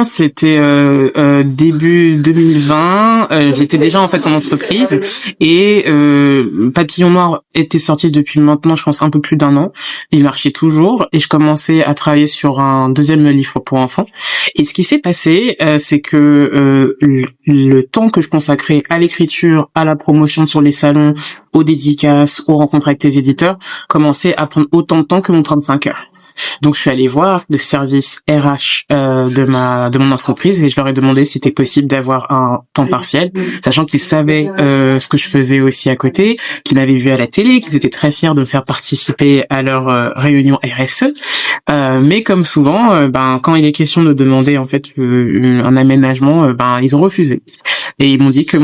2020, c'était début 2020. J'étais déjà en fait en entreprise et Papillon Noir était sorti depuis maintenant, je pense, un peu plus d'un an. Il marchait toujours et je commençais à travailler sur un deuxième livre pour enfants. Et ce qui s'est passé, c'est que le temps que je consacrais à l'écriture, à la promotion sur les salons, aux dédicaces, aux rencontres avec les éditeurs, commençait à prendre autant de temps que mon 35 heures. Donc je suis allée voir le service RH de mon entreprise et je leur ai demandé si c'était possible d'avoir un temps partiel, sachant qu'ils savaient ce que je faisais aussi à côté, qu'ils m'avaient vu à la télé, qu'ils étaient très fiers de me faire participer à leur réunion RSE. Mais comme souvent, quand il est question de demander en fait un aménagement, ils ont refusé. Et ils m'ont dit que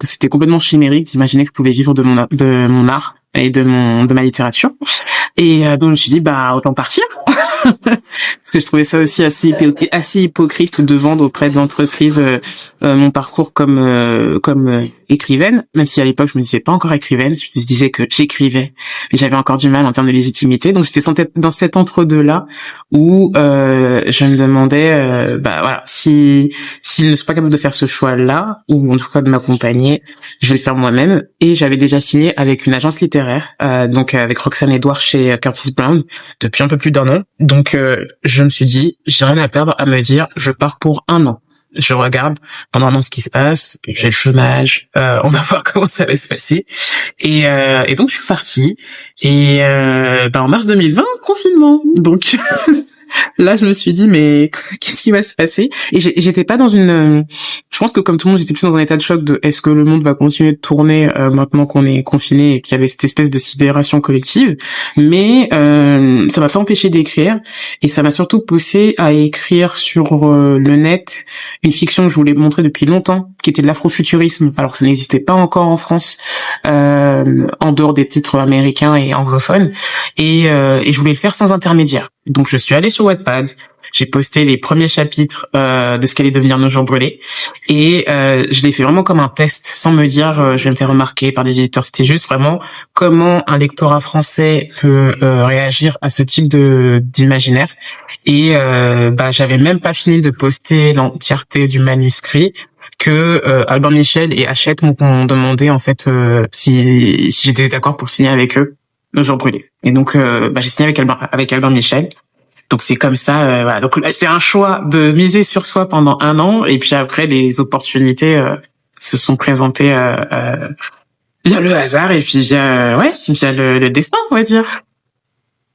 c'était complètement chimérique d'imaginer que je pouvais vivre de mon art et de ma littérature. Et donc je me suis dit autant partir parce que je trouvais ça aussi assez hypocrite de vendre auprès d'entreprises mon parcours comme écrivaine, même si à l'époque je me disais pas encore écrivaine, je me disais que j'écrivais mais j'avais encore du mal en termes de légitimité. Donc j'étais dans cet entre-deux là où je me demandais s'ils ne sont pas capables de faire ce choix là ou en tout cas de m'accompagner, je vais le faire moi-même. Et j'avais déjà signé avec une agence littéraire donc avec Roxane Edouard chez Curtis Brown depuis un peu plus d'un an. Donc je me suis dit, j'ai rien à perdre à me dire je pars pour un an. Je regarde pendant un an ce qui se passe, j'ai le chômage, on va voir comment ça va se passer. Et donc je suis partie et en mars 2020, confinement. Donc là je me suis dit mais qu'est-ce qui va se passer? Et j'étais pas dans je pense que comme tout le monde j'étais plus dans un état de choc de est-ce que le monde va continuer de tourner maintenant qu'on est confiné et qu'il y avait cette espèce de sidération collective. Mais ça m'a pas empêché d'écrire et ça m'a surtout poussé à écrire sur le net une fiction que je voulais montrer depuis longtemps, qui était de l'afrofuturisme, alors que ça n'existait pas encore en France, en dehors des titres américains et anglophones, et je voulais le faire sans intermédiaire. Donc je suis allée sur Wattpad, j'ai posté les premiers chapitres de ce qu'allait devenir Nos Jours Brûlés, et je l'ai fait vraiment comme un test, sans me dire je vais me faire remarquer par des éditeurs. C'était juste vraiment comment un lectorat français peut réagir à ce type d'imaginaire. Et j'avais même pas fini de poster l'entièreté du manuscrit que Albin Michel et Hachette m'ont demandé en fait si j'étais d'accord pour signer avec eux Nos Jours Brûlés. Et donc j'ai signé avec Albin Michel. Donc c'est comme ça, voilà. Donc c'est un choix de miser sur soi pendant un an, et puis après les opportunités se sont présentées via le hasard et puis via le destin, on va dire.